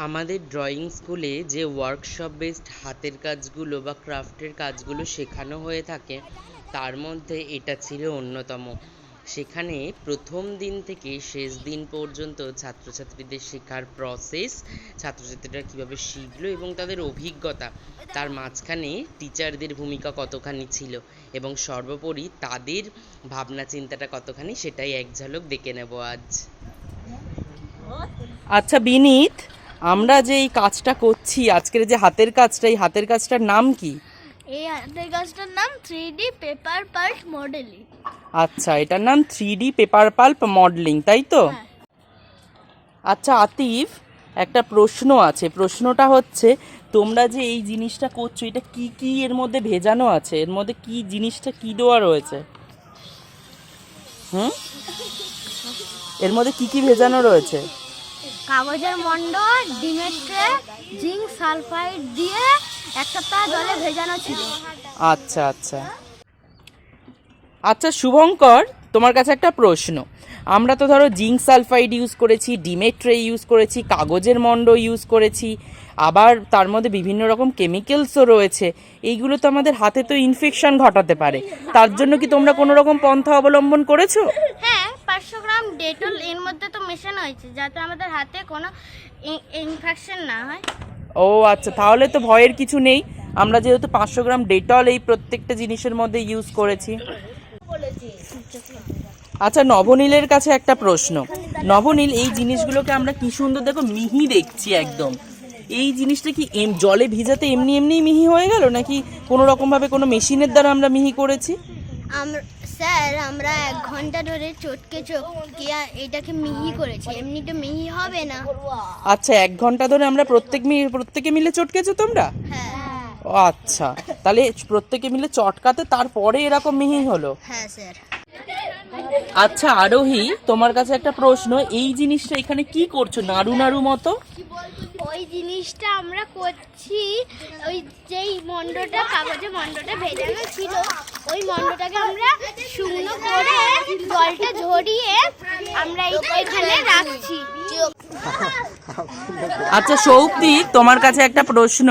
আমাদের ড্রয়িং স্কুলে যে ওয়ার্কশপ বেসড হাতের কাজগুলো বা ক্রাফটের কাজগুলো শেখানো হয়ে থাকে তার মধ্যে এটা ছিল অন্যতম। সেখানে প্রথম দিন থেকে শেষ দিন পর্যন্ত ছাত্রছাত্রীদের শেখার প্রসেস, ছাত্রছাত্রীরা কীভাবে শিখলো এবং তাদের অভিজ্ঞতা, তার মাঝখানে টিচারদের ভূমিকা কতখানি ছিল এবং সর্বোপরি তাদের ভাবনা চিন্তাটা কতখানি, সেটাই এক ঝলক দেখে নেব আজ। আচ্ছা বিনীত, আমরা যে এই কাজটা করছি আজকের যে হাতের কাজটা, এই হাতের কাজটার নাম কি? এই হাতের কাজটার নাম 3D পেপার পাল্প মডেলিং। আচ্ছা, এটার নাম 3D পেপার পাল্প মডেলিং, তাই তো? আচ্ছা আতিফ, একটা প্রশ্ন আছে। প্রশ্নটা হচ্ছে, তোমরা যে এই জিনিসটা করছো এটা কি কি এর মধ্যে ভেজানো আছে? এর মধ্যে কি জিনিসটা কি দেওয়া রয়েছে? এর মধ্যে কি কি ভেজানো রয়েছে? কাগজের মন্ড, ডিমের ট্রে, জিঙ্ক সালফাইড দিয়ে এক সপ্তাহ জলে ভেজানো ছিল। আচ্ছা আচ্ছা আচ্ছা শুভঙ্কর, তোমার কাছে একটা প্রশ্ন। আমরা তো ধরো জিঙ্ক সালফাইড ইউজ করেছি, ডিমের ট্রে ইউজ করেছি, কাগজের মন্ড ইউজ করেছি, আবার তার মধ্যে বিভিন্ন রকম কেমিক্যালসও রয়েছে। এইগুলো তো আমাদের হাতে তো ইনফেকশন ঘটাতে পারে। তার জন্য কি তোমরা কোনো রকম পন্থা অবলম্বন করেছো? হ্যাঁ, 500 গ্রাম ডেটল এর মধ্যে তো মেশানো হয়েছে যাতে আমাদের হাতে কোনো ইনফেকশন না হয়। ও আচ্ছা, তাহলে তো ভয়ের কিছু নেই। আমরা যেহেতু 500 গ্রাম ডেটল এই প্রত্যেকটা জিনিসের মধ্যে ইউজ করেছি। আচ্ছা, নবনীলের কাছে একটা প্রশ্ন। নবনীল, এই জিনিসগুলোকে আমরা কি সুন্দর দেখো মিহি দেখছি একদম। এই জিনিসটা কি জলে ভিজাতে এমনি এমনিই মিহি হয়ে গেল, নাকি কোনো রকমভাবে কোনো মেশিনের দ্বারা আমরা মিহি করেছি? স্যার, আমরা 1 ঘন্টা ধরে চটকে এটাকে মিহি করেছি, এমনি তো মিহি হবে না। আচ্ছা, 1 ঘন্টা ধরে আমরা প্রত্যেকে মিলে চটকেছো তোমরা? হ্যাঁ। ও আচ্ছা, তাহলে প্রত্যেকে মিলে চটকাতে তারপরে এরকম মিহি হলো? হ্যাঁ স্যার। আচ্ছা আরোহী, তোমার কাছে একটা প্রশ্ন। এই জিনিসটা এখানে কি করছো নাড়ু নাড়ু মতো? ওই জিনিসটা আমরা করছি, ওই যেই মন্ডটা কাগজে মন্ডটা ভেজানো ছিল ওই মন্ডটাকে আমরা শুকনো করে জলটা ঝরিয়ে আমরা এখানে রাখছি। আচ্ছা সৌপ্তিক, তোমার কাছে একটা প্রশ্ন।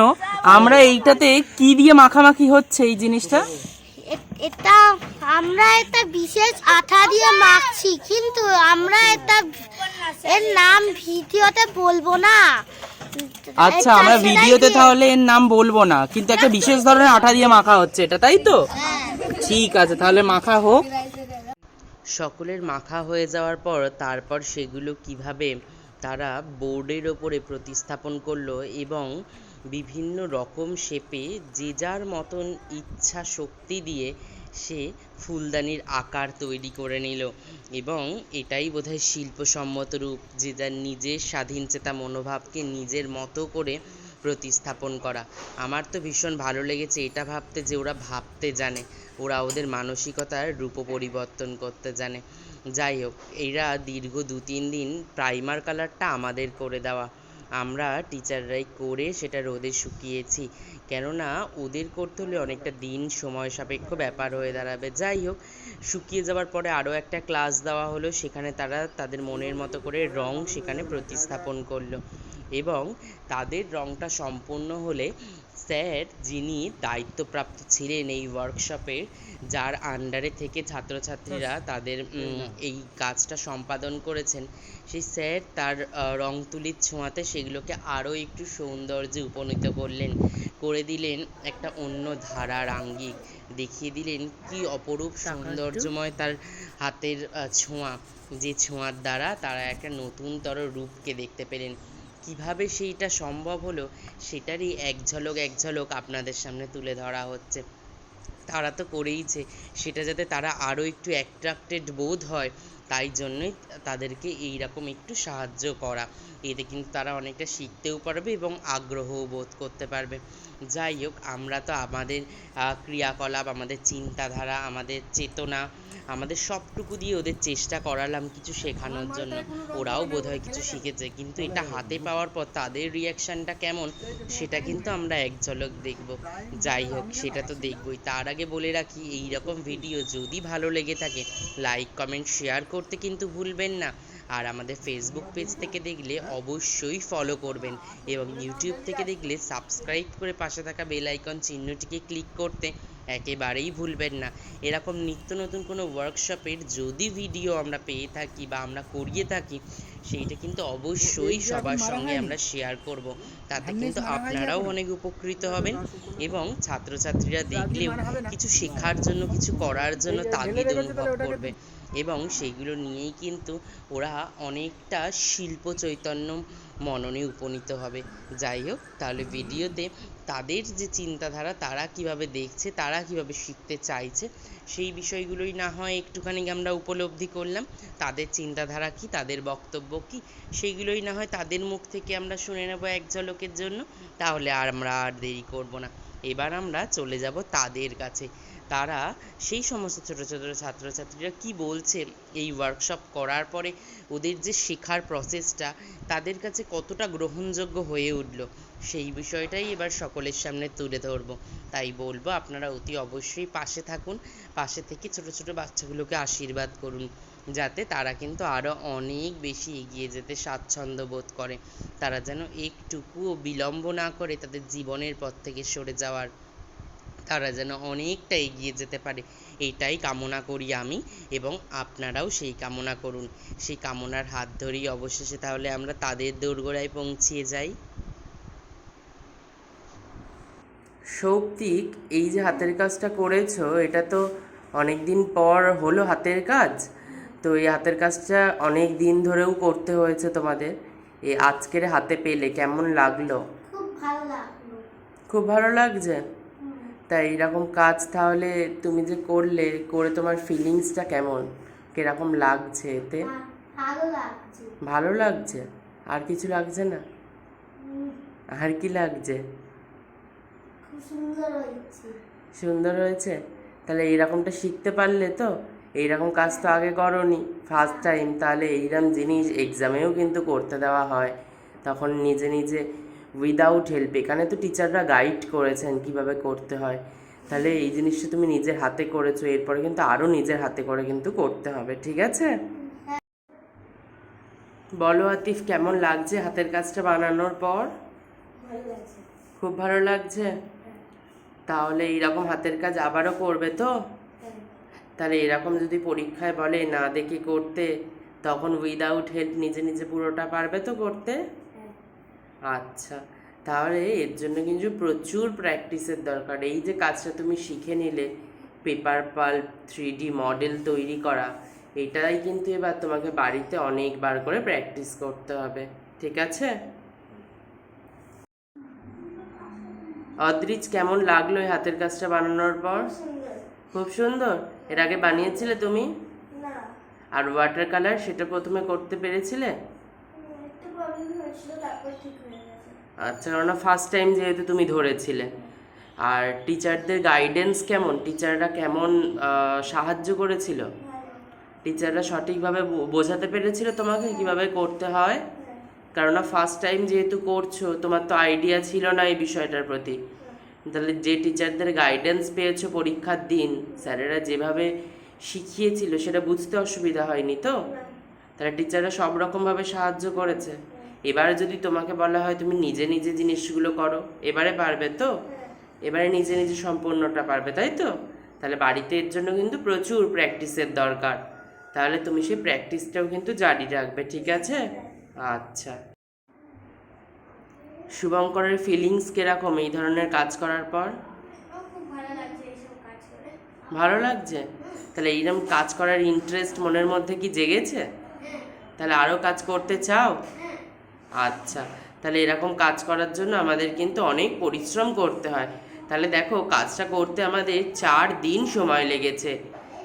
আমরা এইটাতে কি দিয়ে মাখামাখি হচ্ছে এই জিনিসটা? আমরা এটা বিশেষ আঠা দিয়ে মাখছি, কিন্তু আমরা এর নাম ভিডিওতে বলবো না। আচ্ছা, আমরা ভিডিওতে তাহলে এর নাম বলবো না, কিন্তু একটা বিশেষ ধরনের আঠা দিয়ে মাখা হচ্ছে এটা, তাই তো? ঠিক আছে, তাহলে মাখা হোক। সকলের মাখা হয়ে যাওয়ার পর তারপর সেগুলো কিভাবে তারা বোর্ডের ওপরে প্রতিস্থাপন করলো এবং বিভিন্ন রকম শেপে যে যার মতন ইচ্ছা শক্তি দিয়ে সে ফুলদানির আকার তৈরি করে নিল। এবং এটাই বোধহয় শিল্পসম্মত রূপ, যে যার নিজের স্বাধীনচেতা মনোভাবকে নিজের মতো করে প্রতিস্থাপন করা। আমার তো ভীষণ ভালো লেগেছে এটা ভাবতে যে ওরা ভাবতে জানে, ওরা ওদের মানসিকতার রূপ পরিবর্তন করতে জানে। যাই হোক, এরা দীর্ঘ 2-3 দিন প্রাইমার কালারটা আমাদের করে দেওয়া, আমরা টিচাররাই করে সেটা রোদে শুকিয়েছি, কেননা ওদের করতে হলে অনেকটা দিন সময় সাপেক্ষ ব্যাপার হয়ে দাঁড়াবে। যাই হোক, শুকিয়ে যাওয়ার পরে আরও একটা ক্লাস দেওয়া হলো, সেখানে তারা তাদের মনের মতো করে রং সেখানে প্রতিস্থাপন করলো এবং তাদের রংটা সম্পূর্ণ হলে স্যার, যিনি দায়িত্বপ্রাপ্ত ছিলেন এই ওয়ার্কশপের, যার আন্ডারে থেকে ছাত্রছাত্রীরা তাদের এই কাজটা সম্পাদন করেছেন, সেই স্যার তার রং তুলির ছোঁয়াতে সেগুলোকে আরও একটু সৌন্দর্যে উপনীত করে দিলেন একটা অন্য ধারার আঙ্গিক, দেখিয়ে দিলেন কি অপরূপ সৌন্দর্যময় তার হাতের ছোঁয়া, যে ছোঁয়ার দ্বারা তারা একটা নতুনতর রূপকে দেখতে পেলেন। কিভাবে সেইটা সম্ভব হলো সেটারই এক ঝলক আপনাদের সামনে তুলে ধরা হচ্ছে। তারা তো করেইছে, সেটা যাতে তারা আরও একটু অ্যাট্রাক্টেড বোধ হয়, তাই জন্যই তাদেরকে এইরকম একটু সাহায্য করা। এতে কিন্তু তারা অনেকটা শিখতেও পারবে এবং আগ্রহও বোধ করতে পারবে। যাই হোক, আমরা তো আমাদের ক্রিয়াকলাপ, আমাদের চিন্তাধারা, আমাদের চেতনা, আমাদের সবটুকু দিয়ে ওদের চেষ্টা করালাম কিছু শেখানোর জন্য। ওরাও বোধহয় কিছু শিখেছে, কিন্তু এটা হাতে পাওয়ার পর তাদের রিয়াকশানটা কেমন সেটা কিন্তু আমরা এক ঝলক দেখব। যাই হোক, সেটা তো দেখবই। তার আগে বলে রাখি, এই রকম ভিডিও যদি ভালো লেগে থাকে লাইক, কমেন্ট, শেয়ার করুন। করতে কিন্তু ভুলবেন না। আর আমাদের ফেসবুক পেজ থেকে দেখলে অবশ্যই ফলো করবেন, এবং ইউটিউব থেকে দেখলে সাবস্ক্রাইব করে পাশে থাকা বেল আইকন চিহ্নটিকে ক্লিক করতে একেবারেই ভুলবেন না। এরকম নিত্য নতুন কোনো ওয়ার্কশপের যদি ভিডিও আমরা পেয়ে থাকি বা আমরা করিয়ে থাকি, সেইটা কিন্তু অবশ্যই সবার সঙ্গে আমরা শেয়ার করব। তাতে কিন্তু আপনারাও অনেক উপকৃত হবেন, এবং ছাত্রছাত্রীরা দেখলেও কিছু শেখার জন্য, কিছু করার জন্য তাগিদ অনুভব করবে, এবং সেইগুলো নিয়েই কিন্তু ওরা অনেকটা শিল্প চৈতন্য মননে উপনীত হবে। যাই হোক, তাহলে ভিডিওতে তাদের যে চিন্তাধারা, তারা কিভাবে দেখছে, তারা কিভাবে শিখতে চাইছে, সেই বিষয়গুলোই না হয় একটুখানি আমরা উপলব্ধি করলাম। তাদের চিন্তাধারা কি, তাদের বক্তব্য কি, সেইগুলোই না হয় তাদের মুখ থেকে আমরা শুনে নেব এক ঝলকের জন্য। তাহলে আমরা আর দেরি করব না, এবার আমরা চলে যাব তাদের কাছে। তারা সেই সমস্ত ছোট ছোট ছাত্রছাত্রীরা কি বলছে এই ওয়ার্কশপ করার পরে, ওদের যে শেখার প্রসেসটা তাদের কাছে কতটা গ্রহণযোগ্য হয়ে উঠলো, সেই বিষয়টাই এবার সকলের সামনে তুলে ধরবো। তাই বলবো, আপনারা অতি অবশ্যই পাশে থাকুন, পাশে থেকে ছোট ছোট বাচ্চাগুলোকে আশীর্বাদ করুন, যাতে তারা কিন্তু আরও অনেক বেশি এগিয়ে যেতে স্বাচ্ছন্দ্য বোধ করে, তারা যেন একটুকুও বিলম্ব না করে তাদের জীবনের পথ থেকে সরে যাওয়ার, তারা যেন অনেকটা এগিয়ে যেতে পারে, এইটাই কামনা করি আমি, এবং আপনারাও সেই কামনা করুন। সেই কামনার হাত ধরেই অবশেষে তাহলে আমরা তাদের দোরগোড়ায় পৌঁছিয়ে যাই। সৌপ্তিক, এই যে হাতের কাজটা করেছো, এটা তো অনেক দিন পর হলো হাতের কাজ। তো এই হাতের কাজটা অনেক দিন ধরেও করতে হয়েছে তোমাদের, এই আজকের হাতে পেলে কেমন লাগলো? খুব ভালো লাগলো। খুব ভালো লাগছে? তাই এরকম কাজ তাহলে তুমি যে করলে, করে তোমার ফিলিংসটা কেমন, কিরকম লাগছে এতে? ভালো লাগছে। ভালো লাগছে? আর কিছু লাগছে না? আর কি লাগছে? খুব সুন্দর হয়েছে। সুন্দর হয়েছে? তাহলে এইরকমটা শিখতে পারলে তো? এইরকম কাজ তো আগে করোনি, ফার্স্ট টাইম। তাহলে এইরকম জিনিস এক্সামেও কিন্তু করতে দেওয়া হয়, তখন নিজে নিজে উইদাউট হেল্প। এখানে তো টিচাররা গাইড করেছেন কিভাবে করতে হয়। তাহলে এই জিনিসটা তুমি নিজের হাতে করেছো, এরপরে কিন্তু আরও নিজের হাতে করে কিন্তু করতে হবে, ঠিক আছে? বলো আতিফ, কেমন লাগছে হাতের কাজটা বানানোর পর? ভালো লাগছে। খুব ভালো লাগছে? তাহলে এইরকম হাতের কাজ আবারও করবে তো? তাহলে এরকম যদি পরীক্ষায় বলে না দেখে করতে, তখন উইদাউট হেল্প নিজে নিজে পুরোটা পারবে তো করতে? আচ্ছা, তাহলে এর জন্য কিন্তু প্রচুর প্র্যাকটিসের দরকার। এই যে কাজটা তুমি শিখে নিলে, পেপার পাল্প 3D মডেল তৈরি করা, এটাই কিন্তু এবার তোমাকে বাড়িতে অনেকবার করে প্র্যাকটিস করতে হবে, ঠিক আছে? অদ্রিজ, কেমন লাগলো এই হাতের কাজটা বানানোর পর? খুব সুন্দর। এর আগে বানিয়েছিলে তুমি? না, আর ওয়াটার কালার, সেটা প্রথমে করতে পেরেছিলে? একটু প্রবলেম হয়েছিল, তারপর ঠিক হয়ে গেছে। আচ্ছা, কেননা ফার্স্ট টাইম যেহেতু তুমি ধরেছিলে। আর টিচারদের গাইডেন্স কেমন? টিচাররা কেমন সাহায্য করেছিল? টিচাররা সঠিকভাবে বোঝাতে পেরেছিল তোমাকে কিভাবে করতে হয়? কেননা ফার্স্ট টাইম যেহেতু করছো, তোমার তো আইডিয়া ছিল না এই বিষয়টার প্রতি। তাহলে যে টিচারদের গাইডেন্স পেয়েছো পরীক্ষার দিন, স্যারেরা যেভাবে শিখিয়েছিল সেটা বুঝতে অসুবিধা হয়নি তো? তাহলে টিচাররা সব রকমভাবে সাহায্য করেছে। এবারে যদি তোমাকে বলা হয় তুমি নিজে নিজে জিনিসগুলো করো, এবারে পারবে তো? এবারে নিজে নিজে সম্পূর্ণটা পারবে, তাই তো? তাহলে বাড়িতে এর জন্য কিন্তু প্রচুর প্র্যাকটিসের দরকার। তাহলে তুমি সেই প্র্যাকটিসটাও কিন্তু জারি রাখবে, ঠিক আছে? আচ্ছা, শুভঙ্করের ফিলিংস কিরকম এই ধরনের কাজ করার পর? খুব ভালো লাগছে এইসব কাজ করে। ভালো লাগছে? তাহলে এইরকম কাজ করার ইন্টারেস্ট মনের মধ্যে কি জেগেছে? তাহলে আরও কাজ করতে চাও? আচ্ছা, তাহলে এরকম কাজ করার জন্য আমাদের কিন্তু অনেক পরিশ্রম করতে হয়। তাহলে দেখো, কাজটা করতে আমাদের 4 দিন সময় লেগেছে।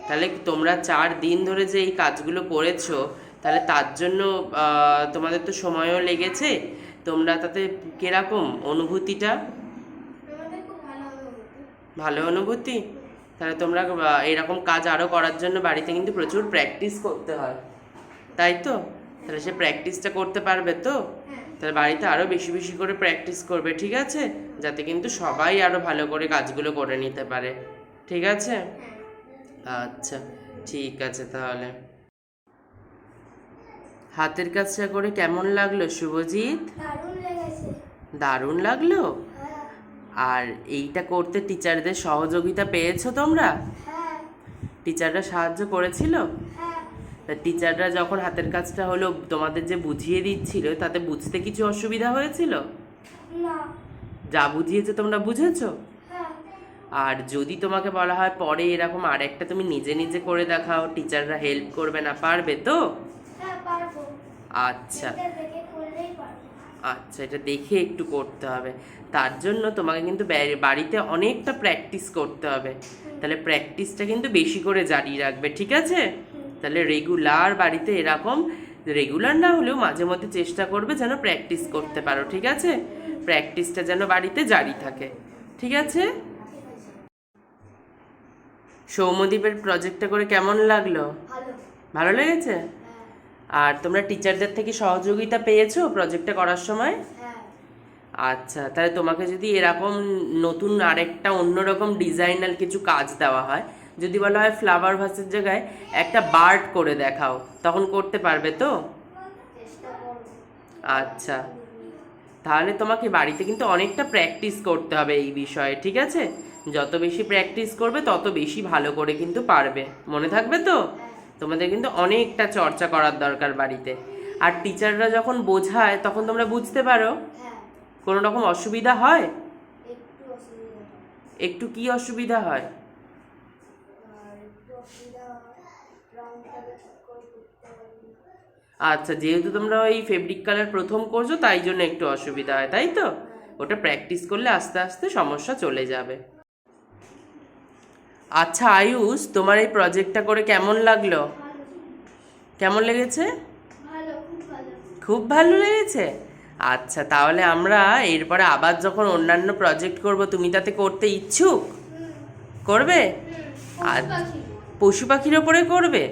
তাহলে তোমরা 4 দিন ধরে যে এই কাজগুলো করেছো, তাহলে তার জন্য তোমাদের তো সময়ও লেগেছে। তোমরা তাতে কিরকম অনুভূতিটা? আমাদের খুব ভালো অনুভূতি। ভালো অনুভূতি? তাহলে তোমরা এরকম কাজ আরও করার জন্য বাড়িতে কিন্তু প্রচুর প্র্যাকটিস করতে হয়, তাই তো? তাহলে সে প্র্যাকটিসটা করতে পারবে তো? তাহলে বাড়িতে আরও বেশি বেশি করে প্র্যাকটিস করবে, ঠিক আছে? যাতে কিন্তু সবাই আরও ভালো করে কাজগুলো করে নিতে পারে, ঠিক আছে? আচ্ছা, ঠিক আছে তাহলে। হাতের কাজটা করে কেমন লাগলো শুভজিৎ? দারুণ লেগেছে। দারুণ লাগলো। হ্যাঁ আর এইটা করতে টিচারদের সহযোগিতা পেয়েছো তোমরা? হ্যাঁ টিচাররা সাহায্য করেছিল? হ্যাঁ। তা টিচাররা যখন হাতের কাজটা হলো তোমাদের যে বুঝিয়ে দিচ্ছিল তাতে বুঝতে কিছু অসুবিধা হয়েছিল? না। যা বুঝিয়েছে তোমরা বুঝেছো? হ্যাঁ আর যদি তোমাকে বলা হয় পরে এরকম আরেকটা তুমি নিজে নিজে করে দেখাও, টিচাররা হেল্প করবে না, পারবে তো? হ্যাঁ পারবো। আচ্ছা এটা দেখে করলেই পারবো। আচ্ছা, এটা দেখে একটু করতে হবে। তার জন্য তোমাকে কিন্তু বাড়িতে অনেকটা প্র্যাকটিস করতে হবে। তাহলে প্র্যাকটিসটা কিন্তু বেশি করে জারি রাখবে, ঠিক আছে? তাহলে রেগুলার বাড়িতে এরকম, রেগুলার না হলেও মাঝে মধ্যে চেষ্টা করবে যেন প্র্যাকটিস করতে পারো, ঠিক আছে? প্র্যাকটিসটা যেন বাড়িতে জারি থাকে, ঠিক আছে? সৌম্যদীপের প্রজেক্টটা করে কেমন লাগলো? ভালো। ভালো লেগেছে? হ্যাঁ আর তোমরা টিচারদের থেকে সহযোগিতা পেয়েছো প্রজেক্টটা করার সময়? হ্যাঁ। আচ্ছা, তাহলে তোমাকে যদি এরকম নতুন আরেকটা অন্যরকম ডিজাইনাল কিছু কাজ দেওয়া হয়, যদি বলা হয় ফ্লাওয়ার ভাসের জায়গায় একটা বার্ড করে দেখাও, তখন করতে পারবে তো? চেষ্টা করবো। আচ্ছা, তাহলে তোমাকে বাড়িতে কিন্তু অনেকটা প্র্যাকটিস করতে হবে এই বিষয়ে, ঠিক আছে? যত বেশি প্র্যাকটিস করবে তত বেশি ভালো করে কিন্তু পারবে, মনে থাকবে তো? তোমাদের কিন্তু অনেকটা চর্চা করার দরকার বাড়িতে। আর টিচাররা যখন বোঝায় তখন তোমরা বুঝতে পারো? হ্যাঁ কোনো রকম অসুবিধা হয়? একটু অসুবিধা হয়। একটু কি অসুবিধা হয়? আর একটু অসুবিধা হয়, রংটাকে ঠিক করে করতে পারি না। আচ্ছা, যেহেতু তোমরা ওই ফেব্রিক কালার প্রথম করছো তাই জন্য একটু অসুবিধা হয়, তাই তো? ওটা প্র্যাকটিস করলে আস্তে আস্তে সমস্যা চলে যাবে। আচ্ছা আয়ুষ, তোমার এই প্রজেক্টটা করে কেমন লাগলো? ভালো। কেমন লেগেছে? ভালো, খুব ভালো। খুব ভালো লেগেছে? আচ্ছা, তাহলে আমরা এরপরে আবার যখন অন্যান্য প্রজেক্ট করব, তুমি তাতে করতে ইচ্ছুক? করবে? আর পশু পাখির ওপরে করবে?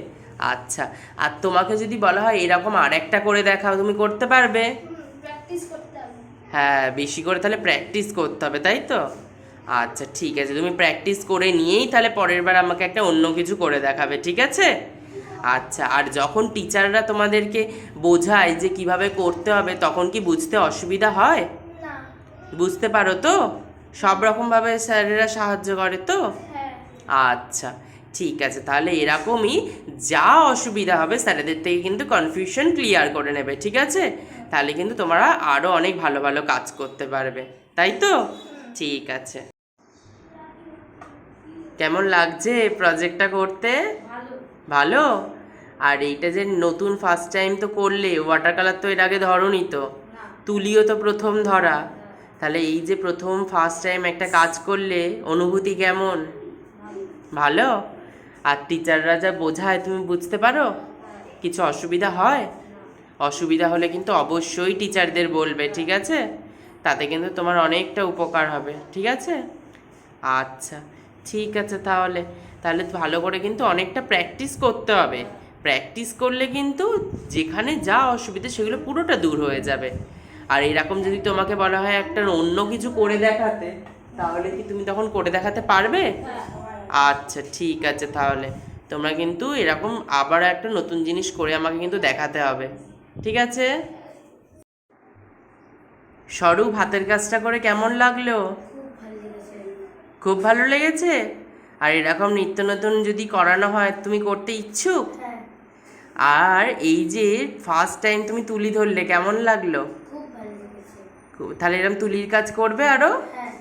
আচ্ছা, আর তোমাকে যদি বলা হয় এরকম আরেকটা করে দেখাও, তুমি করতে পারবে? প্র্যাকটিস করতে হবে। হ্যাঁ, বেশি করে তাহলে প্র্যাকটিস করতে হবে, তাই তো? আচ্ছা ঠিক আছে, তুমি প্র্যাকটিস করে নিয়েই তাহলে পরের বার আমাকে একটা অন্য কিছু করে দেখাবে, ঠিক আছে? আচ্ছা, আর যখন টিচাররা তোমাদেরকে বোঝায় যে কিভাবে করতে হবে, তখন কি বুঝতে অসুবিধা হয়? না। বুঝতে পারো তো? সব রকমভাবে স্যারেরা সাহায্য করে তো? হ্যাঁ আচ্ছা ঠিক আছে, তাহলে এরকমই যা অসুবিধা হবে স্যারেদের থেকে কিন্তু কনফিউশন ক্লিয়ার করে নেবে, ঠিক আছে? তাহলে কিন্তু তোমরা আরও অনেক ভালো ভালো কাজ করতে পারবে, তাই তো? ঠিক আছে। কেমন লাগছে প্রজেক্টটা করতে? ভালো। ভালো? আর এইটা যে নতুন ফার্স্ট টাইম তো করলে, ওয়াটার কালার তো এর আগে ধরোনি তো, না। তুলিও তো প্রথম ধরা, তাহলে এই যে প্রথম ফার্স্ট টাইম একটা কাজ করলে অনুভূতি কেমন? ভালো? আর টিচাররা যা বোঝায় তুমি বুঝতে পারো? কিছু অসুবিধা হয়? অসুবিধা হলে কিন্তু অবশ্যই টিচারদের বলবে, ঠিক আছে? তাতে কিন্তু তোমার অনেকটা উপকার হবে, ঠিক আছে? আচ্ছা ঠিক আছে, তাহলে তাহলে ভালো করে কিন্তু অনেকটা প্র্যাকটিস করতে হবে। প্র্যাকটিস করলে কিন্তু যেখানে যা অসুবিধা সেগুলো পুরোটা দূর হয়ে যাবে। আর এরকম যদি তোমাকে বলা হয় একটা অন্য কিছু করে দেখাতে, তাহলে কি তুমি তখন করে দেখাতে পারবে? আচ্ছা ঠিক আছে, তাহলে তোমরা কিন্তু এরকম আবার একটা নতুন জিনিস করে আমাকে কিন্তু দেখাতে হবে, ঠিক আছে? স্বরূপ, হাতের কাজটা করে কেমন লাগলো? খুব ভালো লেগেছে। খুব ভালো লেগেছে? আর এরকম নিত্য নতুন যদি করানো হয় তুমি করতে ইচ্ছুক? হ্যাঁ আর এই যে ফার্স্ট টাইম তুমি তুলি ধরলে কেমন লাগলো? খুব ভালো লেগেছে। তাহলে এরকম তুলির কাজ করবে আরো? হ্যাঁ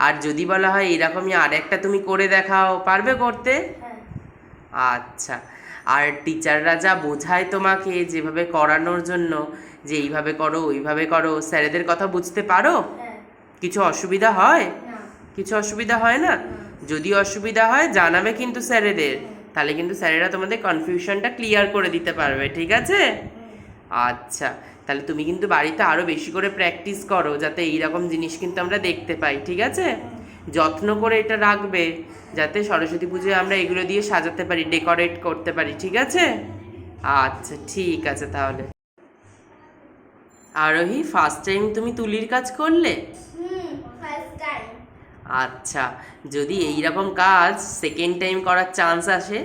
আর যদি বলা হয় এরকমই আরেকটা তুমি করে দেখাও, পারবে করতে? হ্যাঁ। আচ্ছা, আর টিচাররা যা বোঝায় তোমাকে যেভাবে করানোর জন্য, যে এইভাবে করো ওইভাবে করো, স্যারেদের কথা বুঝতে পারো? হ্যাঁ। কিছু অসুবিধা হয়? না। কিছু অসুবিধা হয় না? যদি অসুবিধা হয় জানাবে কিন্তু স্যারেদের, তাহলে কিন্তু স্যারেরা তোমাদের কনফিউশনটা ক্লিয়ার করে দিতে পারবে, ঠিক আছে? আচ্ছা, তাহলে তুমি কিন্তু বাড়িতে আরও বেশি করে প্র্যাকটিস করো, যাতে এইরকম জিনিস কিন্তু আমরা দেখতে পাই, ঠিক আছে? যত্ন করে এটা রাখবে, যাতে সরস্বতী পুজোয় আমরা এগুলো দিয়ে সাজাতে পারি, ডেকোরেট করতে পারি, ঠিক আছে? আচ্ছা ঠিক আছে, তাহলে আরোহী, ফার্স্ট টাইম তুমি তুলির কাজ করলে? First time. আচ্ছা, যদি এইরকম কাজ সেকেন্ড টাইম করার চান্স আসে?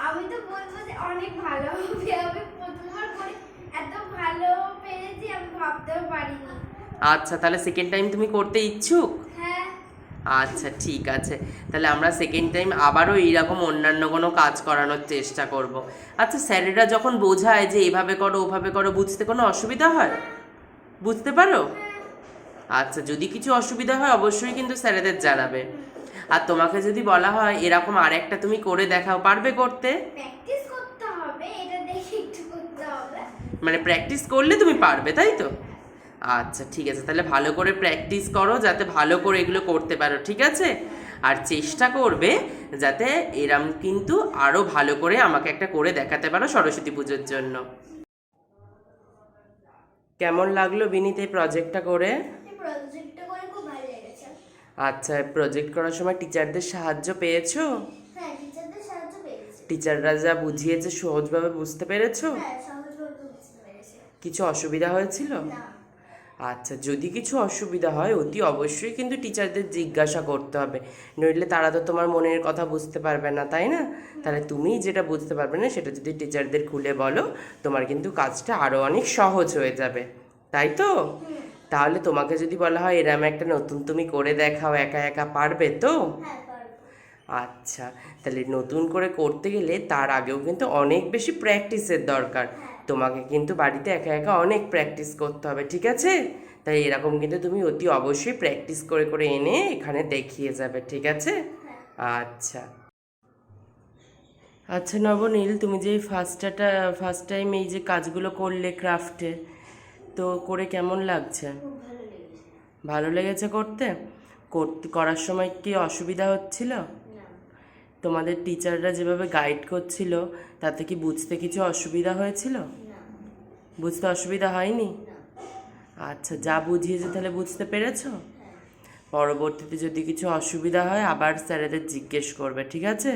আমি তো বলবো যে অনেক ভালো হবে। আমি প্রথমবার করে করতেও পারিনি। আচ্ছা, তাহলে সেকেন্ড টাইম তুমি করতে ইচ্ছুক? হ্যাঁ। আচ্ছা ঠিক আছে, তাহলে আমরা সেকেন্ড টাইম আবারও এইরকম অন্যান্য কোনো কাজ করানোর চেষ্টা করব। আচ্ছা, স্যারেরা যখন বোঝায় যে এভাবে করো ওভাবে করো, বুঝতে কোনো অসুবিধা হয়? বুঝতে পারো? আচ্ছা, যদি কিছু অসুবিধা হয় অবশ্যই কিন্তু স্যারেদের জানাবে। আর তোমাকে যদি বলা হয় এরকম আরেকটা তুমি করে দেখাও, পারবে করতে? প্র্যাকটিস করতে হবে, এটা দেখে একটু করতে হবে। মানে প্র্যাকটিস করলে তুমি পারবে, তাই তো? আচ্ছা ঠিক আছে, তাহলে ভালো করে প্র্যাকটিস করো যাতে ভালো করে এগুলো করতে পারো, ঠিক আছে? আর চেষ্টা করবে যাতে এরম কিন্তু আরও ভালো করে আমাকে একটা করে দেখাতে পারো সরস্বতী পুজোর জন্য। কেমন লাগলো বিনীত এই প্রজেক্টটা করে? এই প্রজেক্টটা করে খুব ভালো লেগেছে। আচ্ছা, প্রজেক্ট করার সময় টিচারদের সাহায্য পেয়েছো? হ্যাঁ, টিচারদের সাহায্য পেয়েছি। টিচাররা যা বুঝিয়েছে সহজভাবে বুঝতে পেরেছো? হ্যাঁ, সহজভাবে বুঝতে পেরেছি। কিছু অসুবিধা হয়েছিল? না। আচ্ছা, যদি কিছু অসুবিধা হয় অতি অবশ্যই কিন্তু টিচারদের জিজ্ঞাসা করতে হবে, নইলে তারা তো তোমার মনের কথা বুঝতে পারবে না, তাই না? তাহলে তুমি যেটা বুঝতে পারবে না সেটা যদি টিচারদের খুলে বলো, তোমার কিন্তু কাজটা আরও অনেক সহজ হয়ে যাবে, তাই তো? তাহলে তোমাকে যদি বলা হয় এরম একটা নতুন তুমি করে দেখাও, একা একা পারবে তো? হ্যাঁ, পারবো। আচ্ছা, তাহলে নতুন করে করতে গেলে তার আগেও কিন্তু অনেক বেশি প্র্যাকটিসের দরকার। তোমাকে কিন্তু বাড়িতে একা একা অনেক প্র্যাকটিস করতে হবে, ঠিক আছে? তাই এরকম কিন্তু তুমি অতি অবশ্যই প্র্যাকটিস করে করে এনে এখানে দেখিয়ে যাবে, ঠিক আছে? আচ্ছা আচ্ছা নবনীল, তুমি যে ফার্স্ট টাইম এই যে কাজগুলো করলে ক্রাফটে, তো করে কেমন লাগছে? খুব ভালো লেগেছে। ভালো লেগেছে করতে? করার সময় কি অসুবিধা হচ্ছিল? না। তোমাদের টিচাররা যেভাবে গাইড করছিল তাতে কি বুঝতে কিছু অসুবিধা হয়েছিল? না। বুঝতে অসুবিধা হয়নি? না। আচ্ছা, যা বুঝিয়েছে তাহলে বুঝতে পেরেছো? হ্যাঁ। পরবর্তীতে যদি কিছু অসুবিধা হয় আবার স্যারেদের জিজ্ঞেস করবে, ঠিক আছে?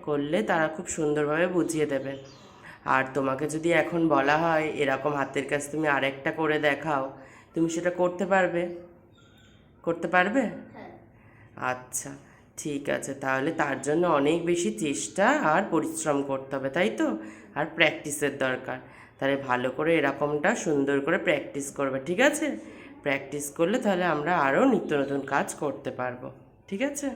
করলে তারা খুব সুন্দরভাবে বুঝিয়ে দেবে। আর তোমাকে যদি এখন বলা হয় এরকম হাতের কাজ তুমি আরেকটা করে দেখাও, তুমি সেটা করতে পারবে? করতে পারবে? হ্যাঁ। আচ্ছা ঠিক আছে, তাহলে তার জন্য অনেক বেশি চেষ্টা আর পরিশ্রম করতে হবে, তাই তো? আর প্র্যাকটিসের দরকার। তাহলে ভালো করে এরকমটা সুন্দর করে প্র্যাকটিস করবে, ঠিক আছে? প্র্যাকটিস করলে তাহলে আমরা আরও নিত্য নতুন কাজ করতে পারবো, ঠিক আছে?